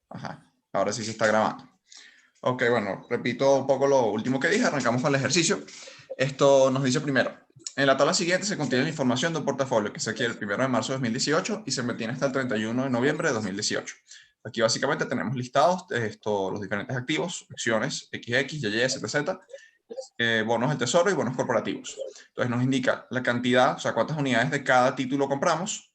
Ajá, ahora sí se está grabando. Ok, bueno, repito un poco lo último que dije, arrancamos con el ejercicio. Esto nos dice primero, en la tabla siguiente se contiene la información de un portafolio que se adquiere el 1 de marzo de 2018 y se mantiene hasta el 31 de noviembre de 2018. Aquí básicamente tenemos listados los diferentes activos, acciones, XX, YY, ZZ, bonos del tesoro y bonos corporativos. Entonces nos indica la cantidad, o sea, cuántas unidades de cada título compramos,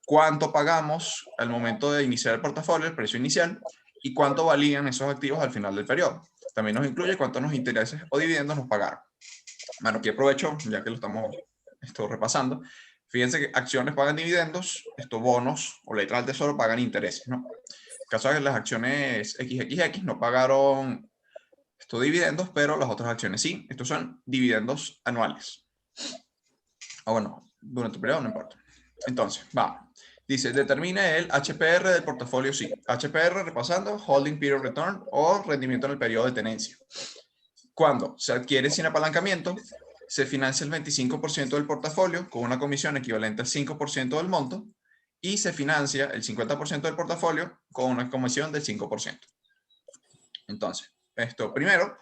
cuánto pagamos al momento de iniciar el portafolio, el precio inicial, y cuánto valían esos activos al final del periodo. También nos incluye cuántos nos intereses o dividendos nos pagaron. Bueno, aquí aprovecho, ya que lo estamos repasando. Fíjense que acciones pagan dividendos, estos bonos o letras del tesoro pagan intereses, ¿no? En caso de las acciones XXX no pagaron estos dividendos, pero las otras acciones sí. Estos son dividendos anuales. O bueno, durante el periodo no importa. Entonces, va. Dice, determine el HPR del portafolio sí. HPR, repasando, Holding Period Return o rendimiento en el periodo de tenencia. Cuando se adquiere sin apalancamiento, se financia el 25% del portafolio con una comisión equivalente al 5% del monto y se financia el 50% del portafolio con una comisión del 5%. Entonces, primero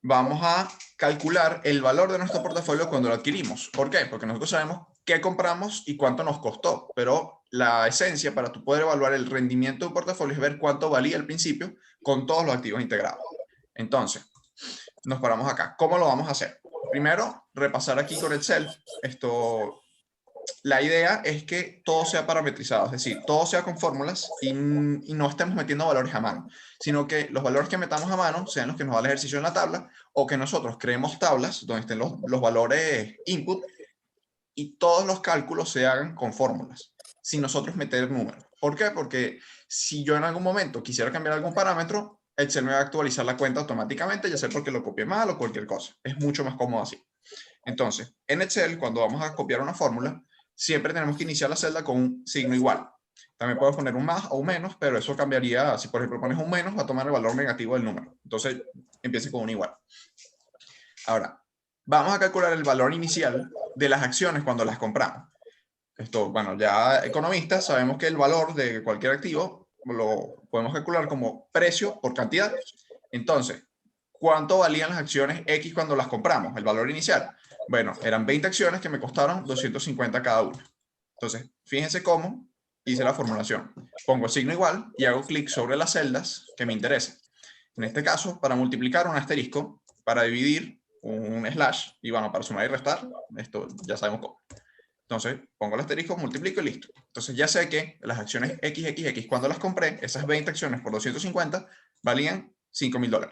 vamos a calcular el valor de nuestro portafolio cuando lo adquirimos. ¿Por qué? Porque nosotros sabemos qué compramos y cuánto nos costó, pero la esencia para tú poder evaluar el rendimiento de un portafolio es ver cuánto valía al principio con todos los activos integrados. Entonces, nos paramos acá. ¿Cómo lo vamos a hacer? Primero, repasar aquí con Excel. La idea es que todo sea parametrizado, es decir, todo sea con fórmulas y no estemos metiendo valores a mano, sino que los valores que metamos a mano sean los que nos da el ejercicio en la tabla o que nosotros creemos tablas donde estén los valores input y todos los cálculos se hagan con fórmulas, sin nosotros meter números. ¿Por qué? Porque si yo en algún momento quisiera cambiar algún parámetro, Excel me va a actualizar la cuenta automáticamente, ya sea porque lo copié mal o cualquier cosa. Es mucho más cómodo así. Entonces, en Excel, cuando vamos a copiar una fórmula, siempre tenemos que iniciar la celda con un signo igual. También puedes poner un más o un menos, pero eso cambiaría. Si, por ejemplo, pones un menos, va a tomar el valor negativo del número. Entonces, empiece con un igual. Ahora, vamos a calcular el valor inicial de las acciones cuando las compramos. Bueno, ya economistas sabemos que el valor de cualquier activo lo podemos calcular como precio por cantidad. Entonces, ¿cuánto valían las acciones X cuando las compramos? El valor inicial. Bueno, eran 20 acciones que me costaron 250 cada una. Entonces, fíjense cómo hice la formulación. Pongo el signo igual y hago clic sobre las celdas que me interesan. En este caso, para multiplicar un asterisco, para dividir un slash, y bueno, para sumar y restar, esto ya sabemos cómo. Entonces, pongo el asterisco, multiplico y listo. Entonces, ya sé que las acciones XXX, cuando las compré, esas 20 acciones por 250, valían $5.000.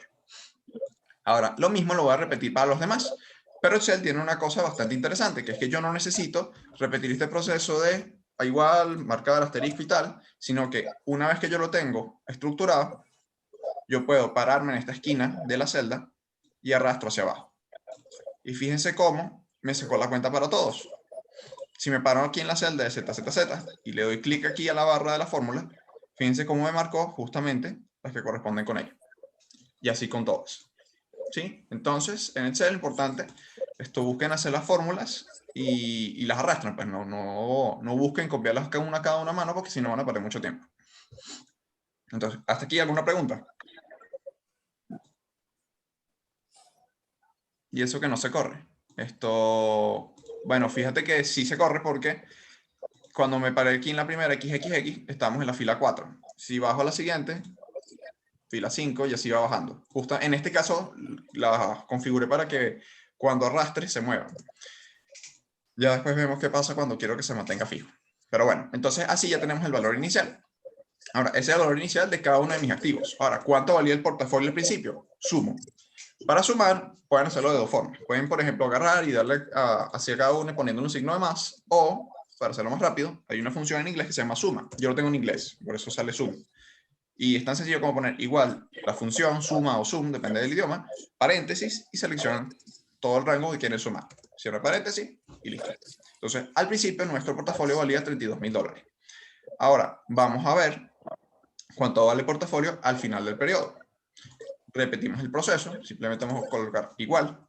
Ahora, lo mismo lo voy a repetir para los demás. Pero Excel tiene una cosa bastante interesante, que es que yo no necesito repetir este proceso de a igual, marcar asterisco y tal, sino que una vez que yo lo tengo estructurado, yo puedo pararme en esta esquina de la celda y arrastro hacia abajo. Y fíjense cómo me sacó la cuenta para todos. Si me paro aquí en la celda de ZZZ y le doy clic aquí a la barra de la fórmula, fíjense cómo me marcó justamente las que corresponden con ella. Y así con todas. ¿Sí? Entonces, en Excel, importante, busquen hacer las fórmulas y las arrastran. Pues no busquen copiarlas cada una a mano porque si no van a perder mucho tiempo. Entonces, ¿hasta aquí alguna pregunta? Y eso que no se corre. Bueno, fíjate que sí se corre porque cuando me paré aquí en la primera XXX, estamos en la fila 4. Si bajo a la siguiente, fila 5 y así va bajando. Justo en este caso, la configuré para que cuando arrastre se mueva. Ya después vemos qué pasa cuando quiero que se mantenga fijo. Pero bueno, entonces así ya tenemos el valor inicial. Ahora, ese es el valor inicial de cada uno de mis activos. Ahora, ¿cuánto valía el portafolio al principio? Sumo. Para sumar, pueden hacerlo de dos formas. Pueden, por ejemplo, agarrar y darle hacia cada uno poniendo un signo de más, o, para hacerlo más rápido, hay una función en inglés que se llama suma. Yo lo tengo en inglés, por eso sale sum. Y es tan sencillo como poner igual la función suma o sum, depende del idioma, paréntesis, y seleccionan todo el rango que quieren sumar. Cierra paréntesis y listo. Entonces, al principio nuestro portafolio valía $32.000. Ahora, vamos a ver cuánto vale el portafolio al final del periodo. Repetimos el proceso, simplemente vamos a colocar igual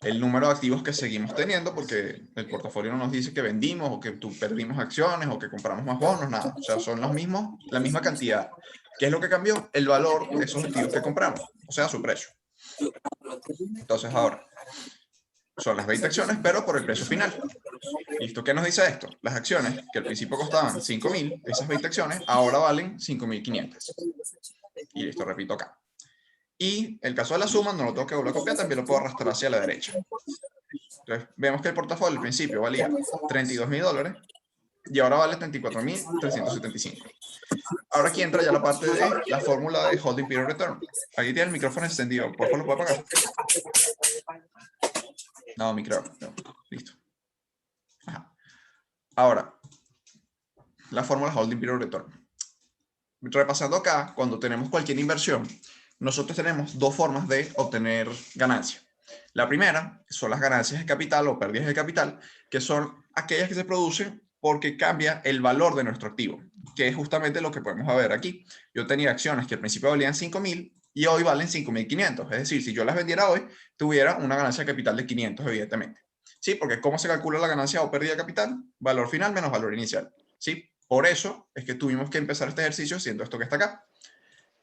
el número de activos que seguimos teniendo, porque el portafolio no nos dice que vendimos o que perdimos acciones o que compramos más bonos, nada. O sea, son los mismos, la misma cantidad. ¿Qué es lo que cambió? El valor de esos activos que compramos, o sea, su precio. Entonces ahora, son las 20 acciones, pero por el precio final. ¿Listo? ¿Qué nos dice esto? Las acciones que al principio costaban 5.000, esas 20 acciones, ahora valen 5.500. Y listo, repito acá. Y el caso de la suma, no lo tengo que volver a copiar, también lo puedo arrastrar hacia la derecha. Entonces, vemos que el portafolio al principio valía $32.000 y ahora vale 34.375. Ahora aquí entra ya la parte de la fórmula de Holding Period Return. Aquí tiene el micrófono encendido, por favor, ¿lo puedo apagar? No, micrófono, no. Listo. Ajá. Ahora, la fórmula Holding Period Return. Repasando acá, cuando tenemos cualquier inversión, nosotros tenemos dos formas de obtener ganancia. La primera son las ganancias de capital o pérdidas de capital, que son aquellas que se producen porque cambia el valor de nuestro activo, que es justamente lo que podemos ver aquí. Yo tenía acciones que al principio valían 5.000 y hoy valen 5.500. Es decir, si yo las vendiera hoy, tuviera una ganancia de capital de 500, evidentemente. ¿Sí? Porque ¿cómo se calcula la ganancia o pérdida de capital? Valor final menos valor inicial. ¿Sí? Por eso es que tuvimos que empezar este ejercicio haciendo esto que está acá.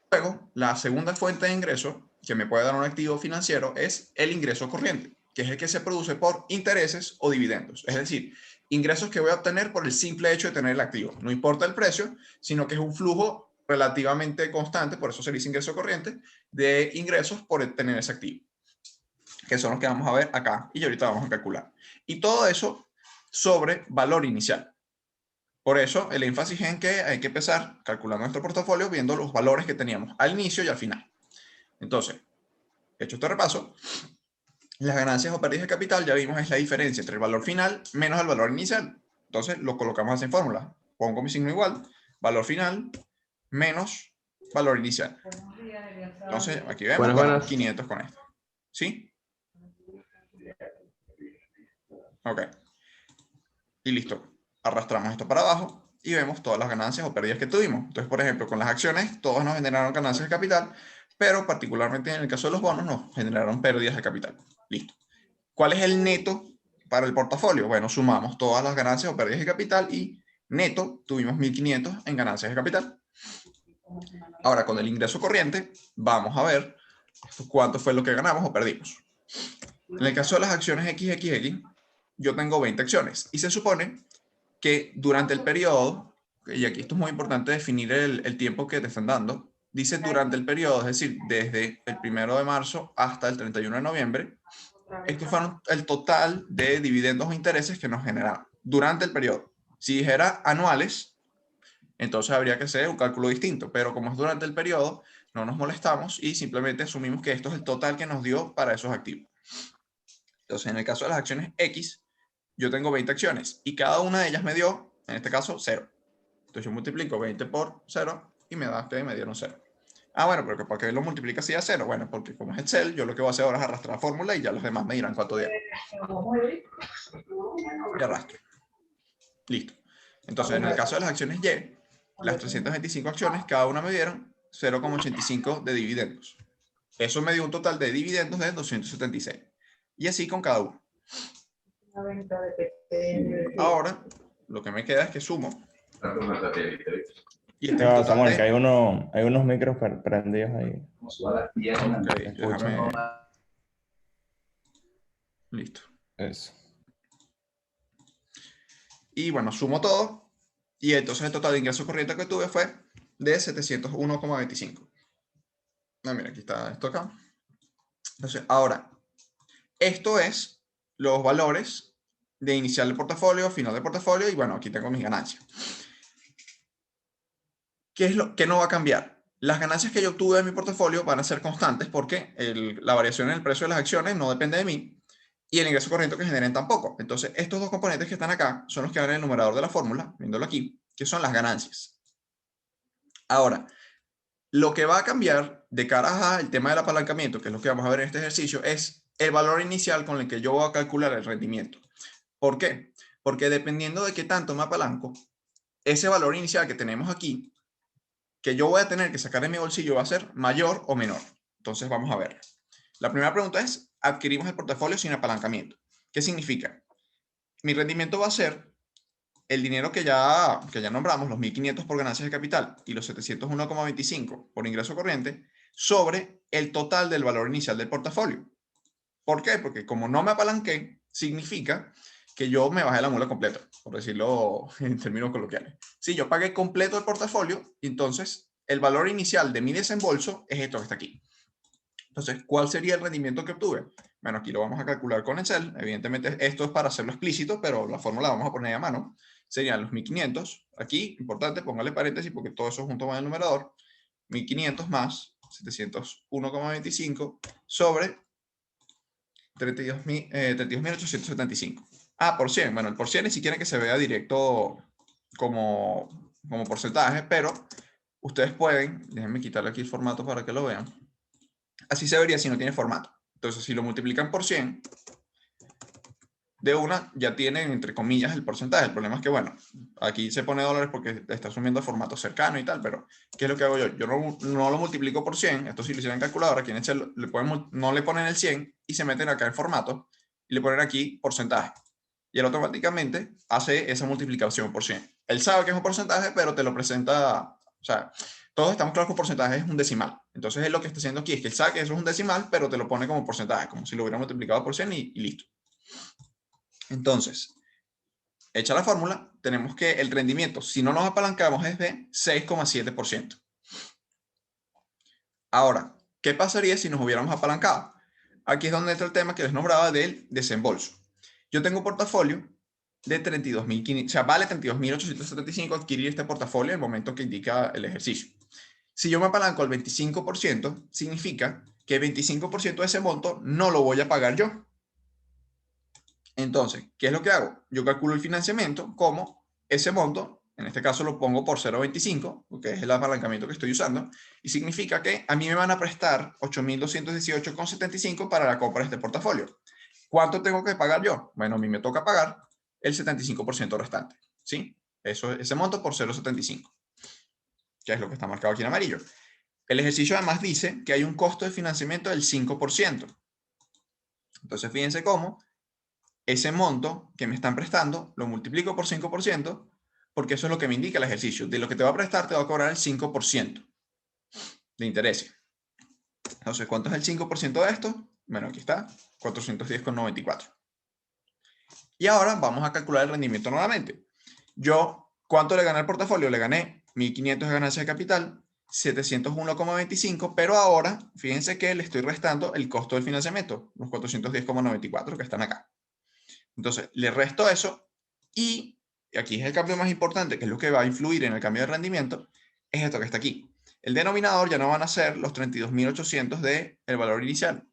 Luego, la segunda fuente de ingreso que me puede dar un activo financiero es el ingreso corriente, que es el que se produce por intereses o dividendos. Es decir, ingresos que voy a obtener por el simple hecho de tener el activo. No importa el precio, sino que es un flujo relativamente constante, por eso se dice ingreso corriente, de ingresos por tener ese activo, que son los que vamos a ver acá y ahorita vamos a calcular. Y todo eso sobre valor inicial. Por eso, el énfasis en que hay que empezar calculando nuestro portafolio viendo los valores que teníamos al inicio y al final. Entonces, hecho este repaso, las ganancias o pérdidas de capital, ya vimos, es la diferencia entre el valor final menos el valor inicial. Entonces, lo colocamos así en fórmula. Pongo mi signo igual, valor final menos valor inicial. Entonces, aquí vemos, ganamos 500 con esto. ¿Sí? Ok. Y listo. Arrastramos esto para abajo y vemos todas las ganancias o pérdidas que tuvimos. Entonces, por ejemplo, con las acciones, todos nos generaron ganancias de capital, pero particularmente en el caso de los bonos, nos generaron pérdidas de capital. Listo. ¿Cuál es el neto para el portafolio? Bueno, sumamos todas las ganancias o pérdidas de capital y neto tuvimos 1.500 en ganancias de capital. Ahora, con el ingreso corriente, vamos a ver cuánto fue lo que ganamos o perdimos. En el caso de las acciones XXX, yo tengo 20 acciones y se supone que durante el periodo, y aquí esto es muy importante definir el tiempo que te están dando, dice durante el periodo, es decir, desde el 1 de marzo hasta el 31 de noviembre, estos fueron el total de dividendos o intereses que nos generaron durante el periodo. Si dijera anuales, entonces habría que hacer un cálculo distinto, pero como es durante el periodo, no nos molestamos y simplemente asumimos que esto es el total que nos dio para esos activos. Entonces, en el caso de las acciones X, yo tengo 20 acciones y cada una de ellas me dio, en este caso, 0. Entonces yo multiplico 20 por 0 y me da que me dieron 0. Ah, bueno, pero ¿para qué lo multiplica así a 0? Bueno, porque como es Excel, yo lo que voy a hacer ahora es arrastrar la fórmula y ya los demás me dirán cuánto dieron. Y arrastro. Listo. Entonces, en el caso de las acciones Y, las 325 acciones, cada una me dieron 0,85 de dividendos. Eso me dio un total de dividendos de 276. Y así con cada uno. Ahora, lo que me queda es que sumo. Y este no, Samuel, que hay unos micros prendidos ahí. Okay, déjame. Listo. Eso. Y bueno, sumo todo. Y entonces el total de ingreso corriente que tuve fue de 701,25. No, mira, aquí está esto acá. Entonces, ahora, esto es los valores de inicial del portafolio, final del portafolio, y bueno, aquí tengo mis ganancias. ¿Qué es lo que no va a cambiar? Las ganancias que yo obtuve en mi portafolio van a ser constantes porque la variación en el precio de las acciones no depende de mí y el ingreso corriente que generen tampoco. Entonces, estos dos componentes que están acá son los que van en el numerador de la fórmula, viéndolo aquí, que son las ganancias. Ahora, lo que va a cambiar de cara al tema del apalancamiento, que es lo que vamos a ver en este ejercicio, es el valor inicial con el que yo voy a calcular el rendimiento. ¿Por qué? Porque dependiendo de qué tanto me apalanco, ese valor inicial que tenemos aquí, que yo voy a tener que sacar de mi bolsillo, va a ser mayor o menor. Entonces vamos a ver. La primera pregunta es, adquirimos el portafolio sin apalancamiento. ¿Qué significa? Mi rendimiento va a ser el dinero que ya nombramos, los 1.500 por ganancias de capital y los 701,25 por ingreso corriente, sobre el total del valor inicial del portafolio. ¿Por qué? Porque como no me apalanqué, significa que yo me bajé la mula completa, por decirlo en términos coloquiales. Si yo pagué completo el portafolio, entonces el valor inicial de mi desembolso es esto que está aquí. Entonces, ¿cuál sería el rendimiento que obtuve? Bueno, aquí lo vamos a calcular con Excel. Evidentemente, esto es para hacerlo explícito, pero la fórmula la vamos a poner a mano. Serían los 1.500. Aquí, importante, póngale paréntesis porque todo eso junto va en el numerador. 1.500 más 701,25 sobre 32.875. Por 100. Bueno, el por 100 ni siquiera que se vea directo como porcentaje, pero ustedes pueden, déjenme quitarle aquí el formato para que lo vean. Así se vería si no tiene formato. Entonces, si lo multiplican por 100, de una ya tienen, entre comillas, el porcentaje. El problema es que, bueno, aquí se pone dólares porque está asumiendo formato cercano y tal, pero ¿qué es lo que hago yo? Yo no lo multiplico por 100. Esto si lo hicieran en calculadora, aquí en Excel no le ponen el 100 y se meten acá en formato y le ponen aquí porcentaje. Y él automáticamente hace esa multiplicación por 100. Él sabe que es un porcentaje, pero te lo presenta, o sea, todos estamos claros que un porcentaje es un decimal. Entonces, él lo que está haciendo aquí es que él sabe que eso es un decimal, pero te lo pone como porcentaje, como si lo hubiera multiplicado por 100 y listo. Entonces, hecha la fórmula, tenemos que el rendimiento, si no nos apalancamos, es de 6,7%. Ahora, ¿qué pasaría si nos hubiéramos apalancado? Aquí es donde entra el tema que les nombraba del desembolso. Yo tengo un portafolio de 32.500, o sea, vale 32.875 adquirir este portafolio en el momento que indica el ejercicio. Si yo me apalanco al 25%, significa que el 25% de ese monto no lo voy a pagar yo. Entonces, ¿qué es lo que hago? Yo calculo el financiamiento como ese monto, en este caso lo pongo por 0,25, porque es el apalancamiento que estoy usando, y significa que a mí me van a prestar 8.218,75 para la compra de este portafolio. ¿Cuánto tengo que pagar yo? Bueno, a mí me toca pagar el 75% restante, ¿sí? Ese monto por 0,75, que es lo que está marcado aquí en amarillo. El ejercicio además dice que hay un costo de financiamiento del 5%. Entonces, fíjense cómo ese monto que me están prestando lo multiplico por 5%, porque eso es lo que me indica el ejercicio. De lo que te va a prestar, te va a cobrar el 5% de interés. Entonces, ¿cuánto es el 5% de esto? Bueno, aquí está, 410,94. Y ahora vamos a calcular el rendimiento nuevamente. Yo, ¿cuánto le gané al portafolio? Le gané 1.500 de ganancia de capital, 701,25, pero ahora, fíjense que le estoy restando el costo del financiamiento, los 410,94 que están acá. Entonces, le resto eso y aquí es el cambio más importante, que es lo que va a influir en el cambio de rendimiento, es esto que está aquí. El denominador ya no van a ser los 32.800 del valor inicial.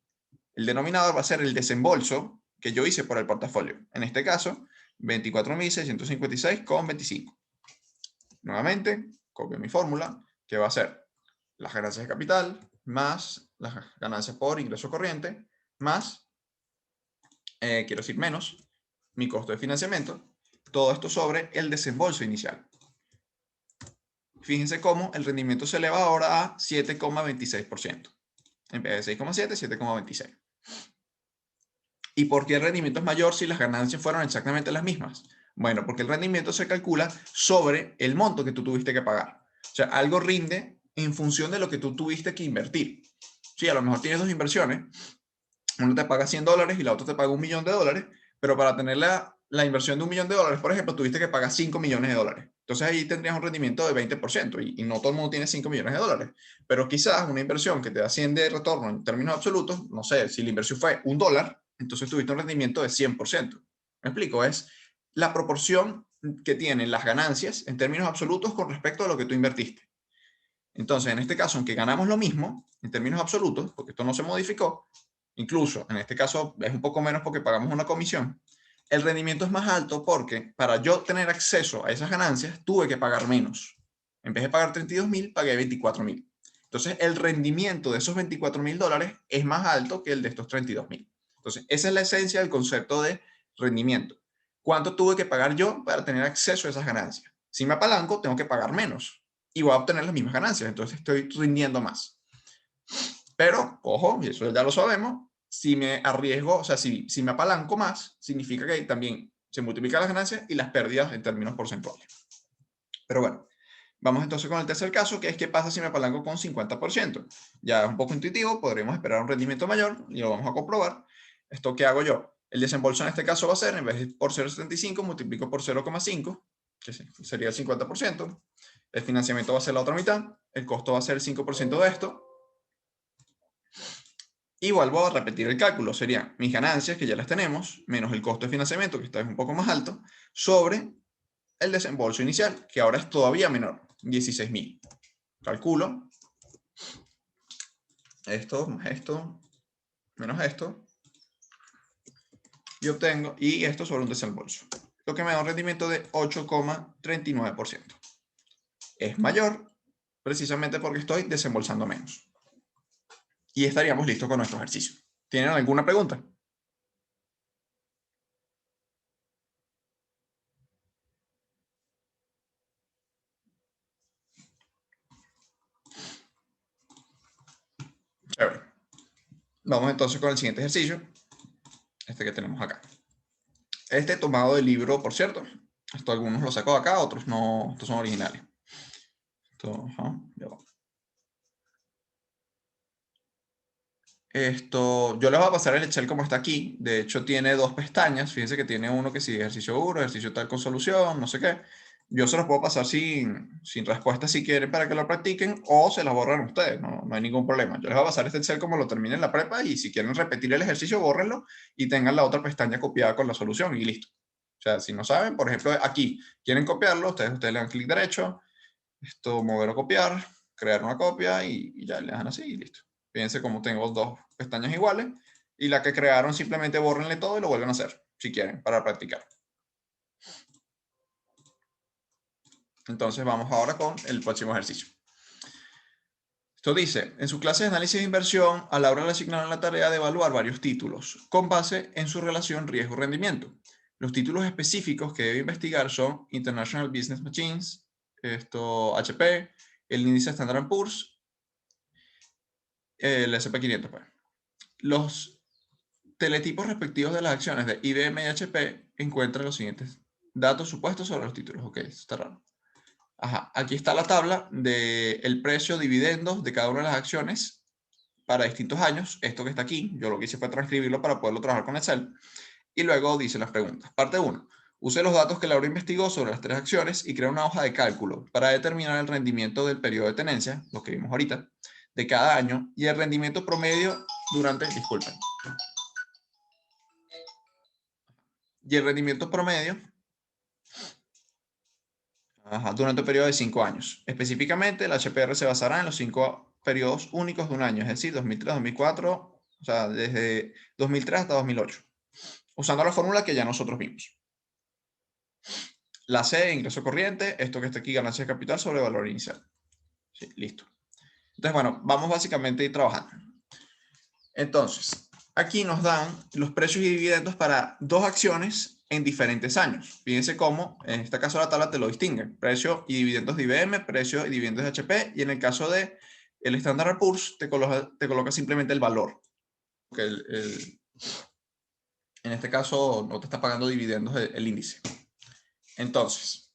El denominador va a ser el desembolso que yo hice por el portafolio. En este caso, 24.656,25. Nuevamente, copio mi fórmula, que va a ser las ganancias de capital más las ganancias por ingreso corriente más, quiero decir menos, mi costo de financiamiento, todo esto sobre el desembolso inicial. Fíjense cómo el rendimiento se eleva ahora a 7,26%. En vez de 6,7, 7,26. ¿Y por qué el rendimiento es mayor si las ganancias fueron exactamente las mismas? Bueno, porque el rendimiento se calcula sobre el monto que tú tuviste que pagar. O sea, algo rinde en función de lo que tú tuviste que invertir. Sí, a lo mejor tienes dos inversiones. Uno te paga $100 y la otra te paga $1.000.000, pero para tener la inversión de $1.000.000, por ejemplo, tuviste que pagar $5 millones. Entonces ahí tendrías un rendimiento de 20% y no todo el mundo tiene $5 millones. Pero quizás una inversión que te da 100 de retorno en términos absolutos, no sé, si la inversión fue $1, entonces tuviste un rendimiento de 100%. ¿Me explico? Es la proporción que tienen las ganancias en términos absolutos con respecto a lo que tú invertiste. Entonces, en este caso, aunque ganamos lo mismo en términos absolutos, porque esto no se modificó, incluso en este caso es un poco menos porque pagamos una comisión, el rendimiento es más alto porque para yo tener acceso a esas ganancias tuve que pagar menos. En vez de pagar 32.000, pagué 24.000. Entonces el rendimiento de esos $24.000 es más alto que el de estos 32.000. Entonces esa es la esencia del concepto de rendimiento. ¿Cuánto tuve que pagar yo para tener acceso a esas ganancias? Si me apalanco, tengo que pagar menos y voy a obtener las mismas ganancias. Entonces estoy rindiendo más. Pero, ojo, y eso ya lo sabemos, si me arriesgo, o sea, si me apalanco más, significa que también se multiplican las ganancias y las pérdidas en términos porcentuales. Pero bueno, vamos entonces con el tercer caso, que es qué pasa si me apalanco con 50%. Ya es un poco intuitivo, podremos esperar un rendimiento mayor y lo vamos a comprobar. ¿Esto qué hago yo? El desembolso en este caso va a ser, en vez de por 0,75, multiplico por 0,5, que sería el 50%. El financiamiento va a ser la otra mitad. El costo va a ser el 5% de esto. Y vuelvo a repetir el cálculo. Serían mis ganancias, que ya las tenemos, menos el costo de financiamiento, que esta vez un poco más alto, sobre el desembolso inicial, que ahora es todavía menor, 16.000. Calculo esto más esto menos esto y obtengo, y esto sobre un desembolso, lo que me da un rendimiento de 8,39%. Es mayor precisamente porque estoy desembolsando menos. Y estaríamos listos con nuestro ejercicio. ¿Tienen alguna pregunta? Chévere. Vamos entonces con el siguiente ejercicio, este que tenemos acá. Este tomado del libro, por cierto. Esto algunos lo saco de acá, otros no, estos son originales. Ya va. Yo les voy a pasar el Excel como está aquí. De hecho, tiene dos pestañas. Fíjense que tiene uno que sigue ejercicio 1, ejercicio tal con solución, no sé qué. Yo se los puedo pasar sin respuesta si quieren para que lo practiquen, o se las borran ustedes, no hay ningún problema. Yo les voy a pasar este Excel como lo terminen en la prepa, y si quieren repetir el ejercicio, bórrenlo y tengan la otra pestaña copiada con la solución y listo. O sea, si no saben, por ejemplo, aquí quieren copiarlo, ustedes le dan clic derecho, mover o copiar, crear una copia y ya le dan así y listo. Fíjense como tengo dos pestañas iguales, y la que crearon simplemente bórrenle todo y lo vuelven a hacer, si quieren, para practicar. Entonces vamos ahora con el próximo ejercicio. Esto dice, en su clase de análisis de inversión, a Laura le asignaron la tarea de evaluar varios títulos con base en su relación riesgo-rendimiento. Los títulos específicos que debe investigar son International Business Machines, HP, el índice Standard & Poor's, el SP500. Pues. Los teletipos respectivos de las acciones de IBM y HP encuentran los siguientes datos supuestos sobre los títulos. Ok, esto está raro. Ajá, aquí está la tabla del precio, dividendos de cada una de las acciones para distintos años. Esto que está aquí, yo lo que hice fue transcribirlo para poderlo trabajar con Excel. Y luego dice las preguntas. Parte 1. Use los datos que Laura investigó sobre las tres acciones y crea una hoja de cálculo para determinar el rendimiento del periodo de tenencia, lo que vimos ahorita, de cada año, y el rendimiento promedio durante, disculpen, y el rendimiento promedio durante un periodo de 5 años. Específicamente, el HPR se basará en los 5 periodos únicos de un año, es decir, 2003, 2004, o sea, desde 2003 hasta 2008, usando la fórmula que ya nosotros vimos. La C, ingreso corriente, esto que está aquí, ganancia de capital sobre valor inicial. Sí, listo. Entonces, bueno, vamos básicamente a ir trabajando. Entonces, aquí nos dan los precios y dividendos para dos acciones en diferentes años. Fíjense cómo, en este caso la tabla te lo distingue. Precio y dividendos de IBM, precio y dividendos de HP, y en el caso de el Standard & Poor's te coloca simplemente el valor. Porque en este caso no te está pagando dividendos el índice. Entonces,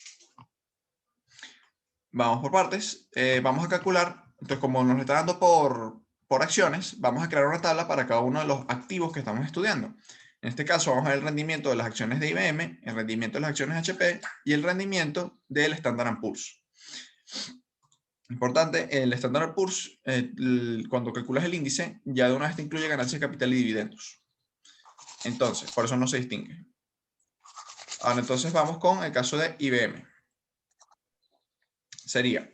vamos por partes. Vamos a calcular, entonces como nos está dando por acciones, vamos a crear una tabla para cada uno de los activos que estamos estudiando. En este caso vamos a ver el rendimiento de las acciones de IBM, el rendimiento de las acciones de HP y el rendimiento del Standard & Poor's. Importante, el Standard & Poor's, cuando calculas el índice, ya de una vez te incluye ganancias de capital y dividendos. Entonces, por eso no se distingue. Ahora, entonces vamos con el caso de IBM. Sería,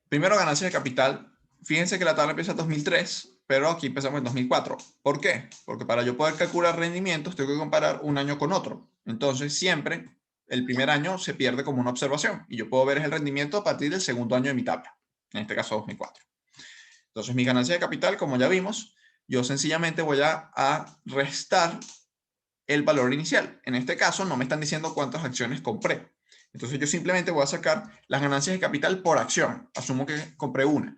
primero ganancias de capital. Fíjense que la tabla empieza en 2003, pero aquí empezamos en 2004. ¿Por qué? Porque para yo poder calcular rendimientos tengo que comparar un año con otro. Entonces siempre el primer año se pierde como una observación y yo puedo ver el rendimiento a partir del segundo año de mi tabla, en este caso 2004. Entonces mi ganancia de capital, como ya vimos, yo sencillamente voy a restar el valor inicial. En este caso no me están diciendo cuántas acciones compré. Entonces yo simplemente voy a sacar las ganancias de capital por acción. Asumo que compré una.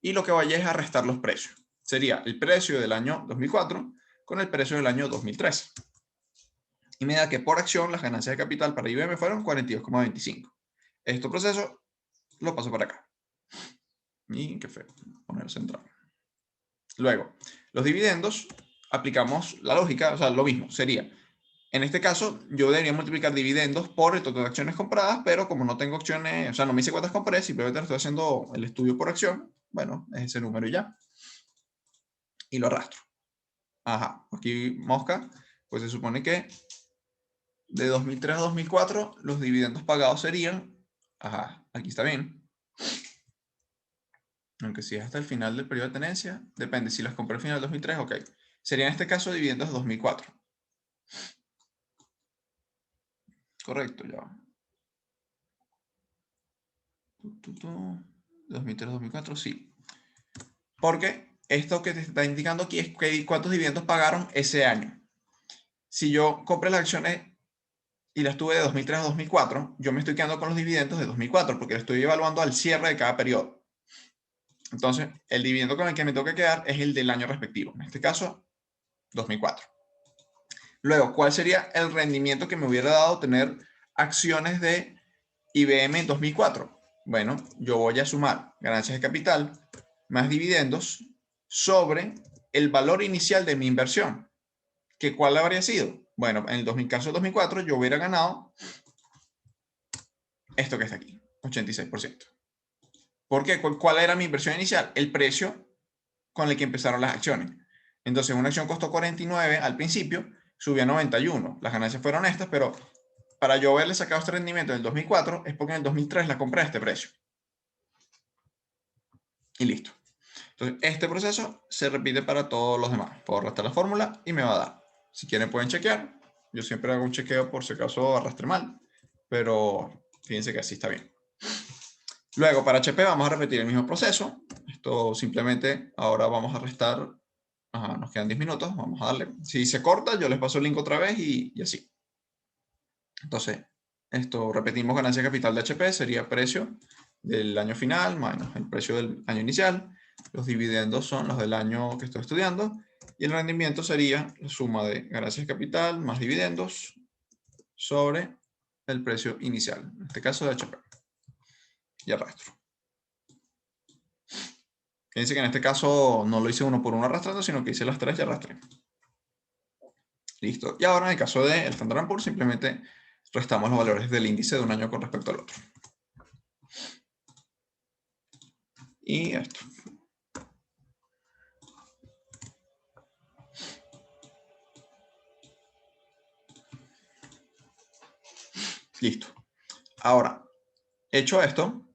Y lo que vaya es a restar los precios. sería el precio del año 2004 con el precio del año 2013. Y me da que por acción las ganancias de capital para IBM fueron 42,25. Este proceso lo paso para acá. Y qué feo, poner central. Luego, los dividendos, aplicamos la lógica, o sea, lo mismo, sería, en este caso, yo debería multiplicar dividendos por el total de acciones compradas, pero como no tengo acciones, o sea, no me hice cuántas compré, simplemente estoy haciendo el estudio por acción, bueno, es ese número y ya. Y lo arrastro. Ajá, aquí mosca, pues se supone que de 2003 a 2004 los dividendos pagados serían, ajá, aquí está bien. Aunque si es hasta el final del periodo de tenencia, depende, si las compré al final del 2003, ok. Sería en este caso dividendos de 2004. Correcto, ya. 2003-2004, sí. Porque esto que te está indicando aquí es que cuántos dividendos pagaron ese año. Si yo compré las acciones y las tuve de 2003 a 2004, yo me estoy quedando con los dividendos de 2004 porque lo estoy evaluando al cierre de cada periodo. Entonces, el dividendo con el que me tengo que quedar es el del año respectivo. En este caso, 2004. Luego, ¿cuál sería el rendimiento que me hubiera dado tener acciones de IBM en 2004? Bueno, yo voy a sumar ganancias de capital más dividendos sobre el valor inicial de mi inversión. ¿Que cuál habría sido? Bueno, en el caso del 2004 yo hubiera ganado esto que está aquí, 86%. ¿Por qué? ¿Cuál era mi inversión inicial? El precio con el que empezaron las acciones. Entonces, una acción costó 49 al principio, subió a 91. Las ganancias fueron estas, pero para yo haberle sacado este rendimiento en el 2004 es porque en el 2003 la compré a este precio. Y listo. Entonces, este proceso se repite para todos los demás. Puedo arrastrar la fórmula y me va a dar. Si quieren pueden chequear. Yo siempre hago un chequeo por si acaso arrastré mal, pero fíjense que así está bien. Luego, para HP vamos a repetir el mismo proceso. Esto simplemente, ahora vamos a restar. Ajá, nos quedan 10 minutos, vamos a darle. Si se corta, yo les paso el link otra vez y así. Entonces, esto repetimos ganancia de capital de HP, sería precio del año final menos el precio del año inicial. Los dividendos son los del año que estoy estudiando. Y el rendimiento sería la suma de ganancias de capital más dividendos sobre el precio inicial, en este caso de HP. Y arrastro. Fíjense que en este caso no lo hice uno por uno arrastrando, sino que hice las tres y arrastré. Listo. Y ahora en el caso del Standard & Poor's simplemente restamos los valores del índice de un año con respecto al otro. Y esto. Listo. Ahora, hecho esto,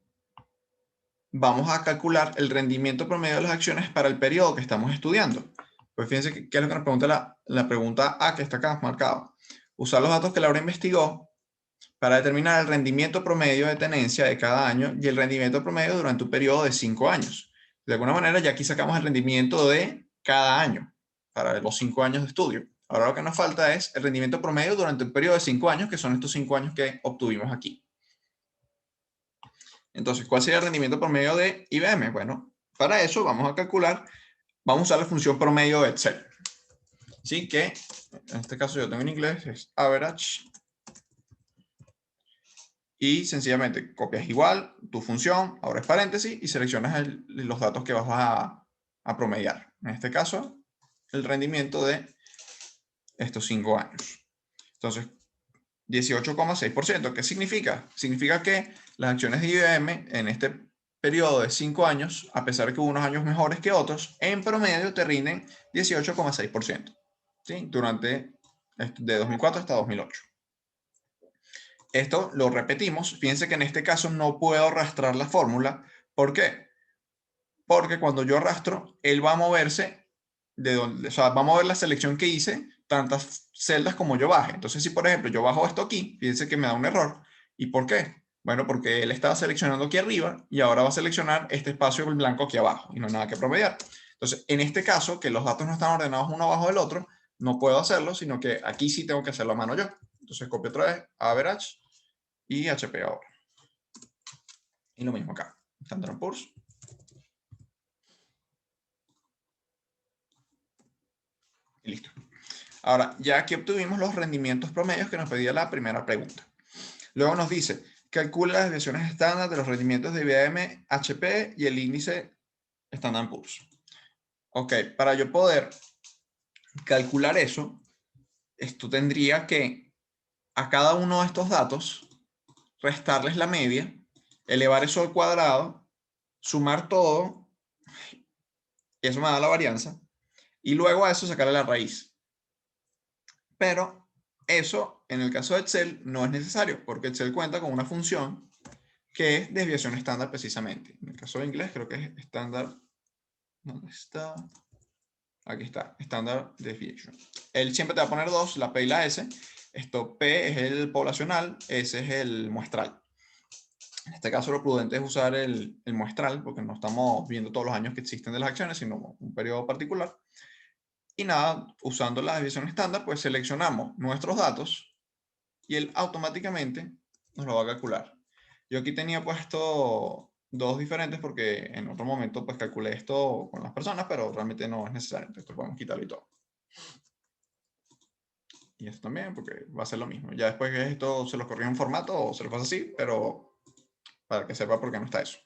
vamos a calcular el rendimiento promedio de las acciones para el periodo que estamos estudiando. Pues fíjense qué es lo que nos pregunta la pregunta A que está acá marcada. Usar los datos que Laura investigó para determinar el rendimiento promedio de tenencia de cada año y el rendimiento promedio durante un periodo de 5 años. De alguna manera ya aquí sacamos el rendimiento de cada año para los 5 años de estudio. Ahora lo que nos falta es el rendimiento promedio durante un periodo de 5 años, que son estos 5 años que obtuvimos aquí. Entonces, ¿cuál sería el rendimiento promedio de IBM? Bueno, para eso vamos a calcular, vamos a usar la función promedio de Excel. ¿Sí? Que en este caso yo tengo en inglés, es average. Y sencillamente copias igual tu función, abres paréntesis y seleccionas los datos que vas a promediar. En este caso, el rendimiento de estos 5 años. Entonces, 18,6%. ¿Qué significa? Significa que las acciones de IBM en este periodo de 5 años, a pesar de que hubo unos años mejores que otros, en promedio te rinden 18,6%. ¿Sí? Durante de 2004 hasta 2008. Esto lo repetimos. Fíjense que en este caso no puedo arrastrar la fórmula. ¿Por qué? Porque cuando yo arrastro, él va a moverse de donde, o sea, va a mover la selección que hice tantas celdas como yo baje. Entonces, si por ejemplo yo bajo esto aquí, fíjense que me da un error. ¿Y por qué? Bueno, porque él estaba seleccionando aquí arriba y ahora va a seleccionar este espacio blanco aquí abajo y no hay nada que promediar. Entonces, en este caso, que los datos no están ordenados uno abajo del otro, no puedo hacerlo, sino que aquí sí tengo que hacerlo a mano yo. Entonces, copio otra vez, average y HP ahora. Y lo mismo acá, Standard & Poor's. Ahora, ya aquí obtuvimos los rendimientos promedios que nos pedía la primera pregunta. Luego nos dice, calcula las desviaciones estándar de los rendimientos de IBM, HP y el índice Standard & Poor's. Ok, para yo poder calcular eso, esto tendría que a cada uno de estos datos restarles la media, elevar eso al cuadrado, sumar todo, y eso me da la varianza, y luego a eso sacarle la raíz. Pero eso, en el caso de Excel, no es necesario, porque Excel cuenta con una función que es desviación estándar precisamente. En el caso de inglés creo que es estándar. ¿Dónde está? Aquí está, Standard Deviation. Él siempre te va a poner dos, la P y la S. Esto P es el poblacional, S es el muestral. En este caso lo prudente es usar el muestral, porque no estamos viendo todos los años que existen de las acciones, sino un periodo particular. Y nada, usando la desviación estándar, pues seleccionamos nuestros datos y él automáticamente nos lo va a calcular. Yo aquí tenía puesto dos diferentes porque en otro momento pues calculé esto con las personas, pero realmente no es necesario. Entonces podemos quitarlo y todo. Y esto también, porque va a ser lo mismo. Ya después que esto se lo corrige en formato o se lo pasa así, pero para que sepa por qué no está eso.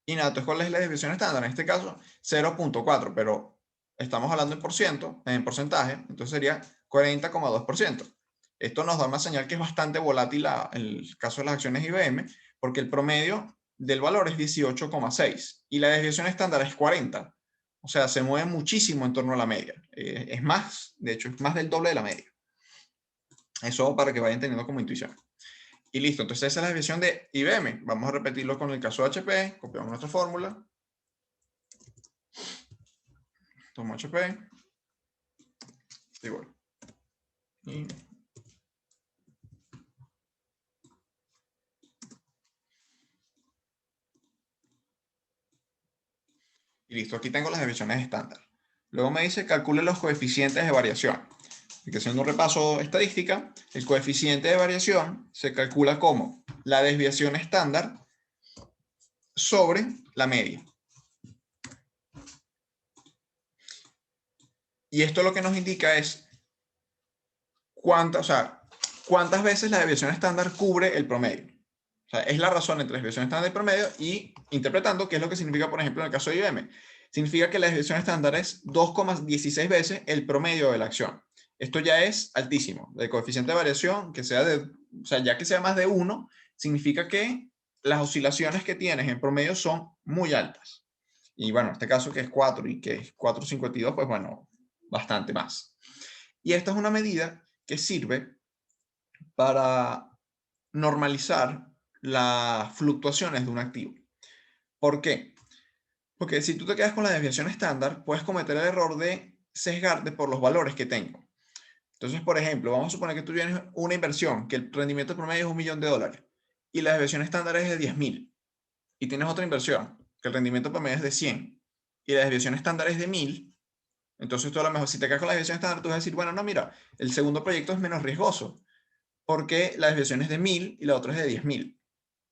Y nada, entonces ¿cuál es la desviación estándar? En este caso 0.4, pero estamos hablando en porcentaje, entonces sería 40,2%. Esto nos da una señal que es bastante volátil en el caso de las acciones IBM, porque el promedio del valor es 18,6 y la desviación estándar es 40. O sea, se mueve muchísimo en torno a la media. Es más, de hecho, es más del doble de la media. Eso para que vayan teniendo como intuición. Y listo, entonces esa es la desviación de IBM. Vamos a repetirlo con el caso de HP. Copiamos nuestra fórmula. Tomo HP. Igual. Y listo, aquí tengo las desviaciones estándar. Luego me dice calcule los coeficientes de variación. Y que haciendo un repaso estadística, el coeficiente de variación se calcula como la desviación estándar sobre la media. Y esto lo que nos indica es cuántas veces la desviación estándar cubre el promedio. O sea, es la razón entre la desviación estándar y el promedio y interpretando qué es lo que significa, por ejemplo, en el caso de IBM. Significa que la desviación estándar es 2,16 veces el promedio de la acción. Esto ya es altísimo. El coeficiente de variación, que sea ya que sea más de 1, significa que las oscilaciones que tienes en promedio son muy altas. Y bueno, en este caso que es 4 y que es 4,52, pues bueno, bastante más. Y esta es una medida que sirve para normalizar las fluctuaciones de un activo. ¿Por qué? Porque si tú te quedas con la desviación estándar, puedes cometer el error de sesgarte por los valores que tengo. Entonces, por ejemplo, vamos a suponer que tú tienes una inversión, que el rendimiento promedio es $1.000.000 y la desviación estándar es de 10.000. Y tienes otra inversión, que el rendimiento promedio es de 100 y la desviación estándar es de 1.000. Entonces tú a lo mejor, si te quedas con la desviación estándar, tú vas a decir, bueno, no, mira, el segundo proyecto es menos riesgoso porque la desviación es de 1.000 y la otra es de 10.000.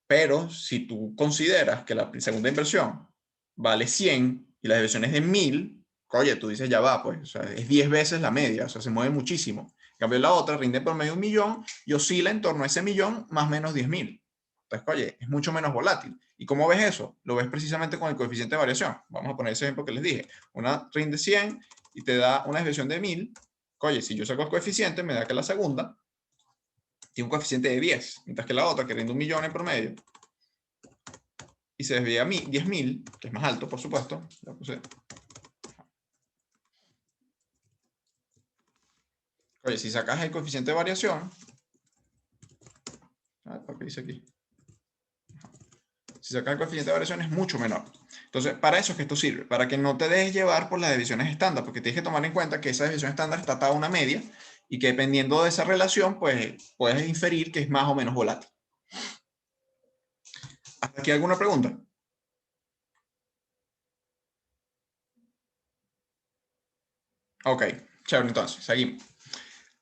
Pero si tú consideras que la segunda inversión vale 100 y la desviación es de 1.000, oye, tú dices, ya va, pues, o sea, es 10 veces la media, o sea, se mueve muchísimo. En cambio, la otra rinde por medio de 1.000.000 y oscila en torno a ese millón más o menos 10.000. Entonces, oye, es mucho menos volátil. ¿Y cómo ves eso? Lo ves precisamente con el coeficiente de variación. Vamos a poner ese ejemplo que les dije. Una rinde 100 y te da una desviación de 1.000. Oye, si yo saco el coeficiente, me da que la segunda tiene un coeficiente de 10, mientras que la otra, que rinde 1.000.000 en promedio, y se desvía a 10.000, que es más alto, por supuesto. Ya puse. Oye, si sacas el coeficiente de variación, ¿qué dice aquí? Si sacas el coeficiente de variación es mucho menor. Entonces, para eso es que esto sirve, para que no te dejes llevar por las desviaciones estándar, porque tienes que tomar en cuenta que esa desviación estándar está atada a una media y que dependiendo de esa relación, pues puedes inferir que es más o menos volátil. ¿Hasta aquí alguna pregunta? Ok, chévere, entonces, seguimos.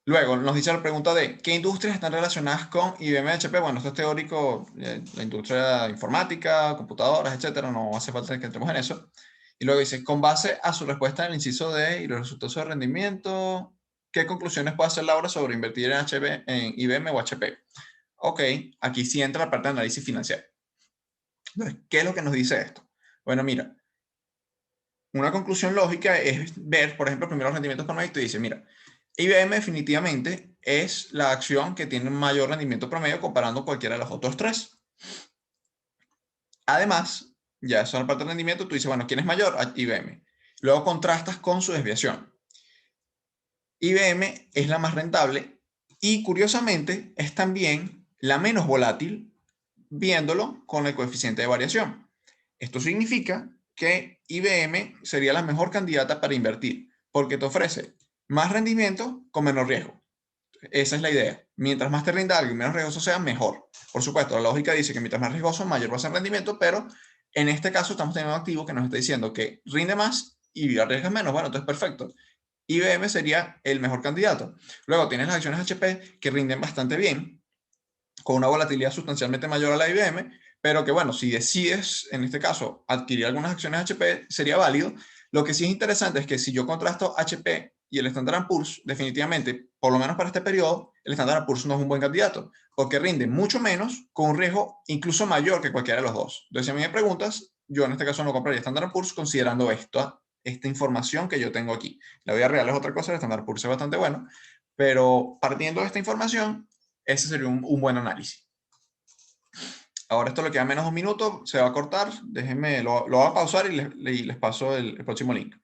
Luego nos dice la pregunta de ¿qué industrias están relacionadas con IBM HP? Bueno, esto es teórico, la industria informática, computadoras, etcétera, no hace falta que entremos en eso. Y luego dice, con base a su respuesta en el inciso D y los resultados de rendimiento, ¿qué conclusiones puede hacer Laura sobre invertir en IBM o HP? Ok, aquí sí entra la parte de análisis financiero. Entonces, ¿qué es lo que nos dice esto? Bueno, mira, una conclusión lógica es ver, por ejemplo, primero los rendimientos promedio y dice, mira, IBM definitivamente es la acción que tiene mayor rendimiento promedio comparando cualquiera de los otros tres. Además, ya eso es la parte de rendimiento, tú dices, bueno, ¿quién es mayor? IBM. Luego contrastas con su desviación. IBM es la más rentable y curiosamente es también la menos volátil viéndolo con el coeficiente de variación. Esto significa que IBM sería la mejor candidata para invertir porque te ofrece más rendimiento con menos riesgo. Esa es la idea. Mientras más te rinda algo y menos riesgoso sea, mejor. Por supuesto, la lógica dice que mientras más riesgoso, mayor va a ser el rendimiento, pero en este caso estamos teniendo un activo que nos está diciendo que rinde más y arriesga menos. Bueno, entonces perfecto. IBM sería el mejor candidato. Luego tienes las acciones HP que rinden bastante bien, con una volatilidad sustancialmente mayor a la IBM, pero que bueno, si decides en este caso adquirir algunas acciones HP, sería válido. Lo que sí es interesante es que si yo contrasto HP y el Standard & Poor's, definitivamente, por lo menos para este periodo, el Standard & Poor's no es un buen candidato, porque rinde mucho menos con un riesgo incluso mayor que cualquiera de los dos. Entonces, si a mí me preguntas, yo en este caso no compraría Standard & Poor's considerando esta información que yo tengo aquí. La vida real es otra cosa, el Standard & Poor's es bastante bueno, pero partiendo de esta información, ese sería un buen análisis. Ahora esto le queda menos de un minuto, se va a cortar. Déjenme, lo voy a pausar y les paso el próximo link.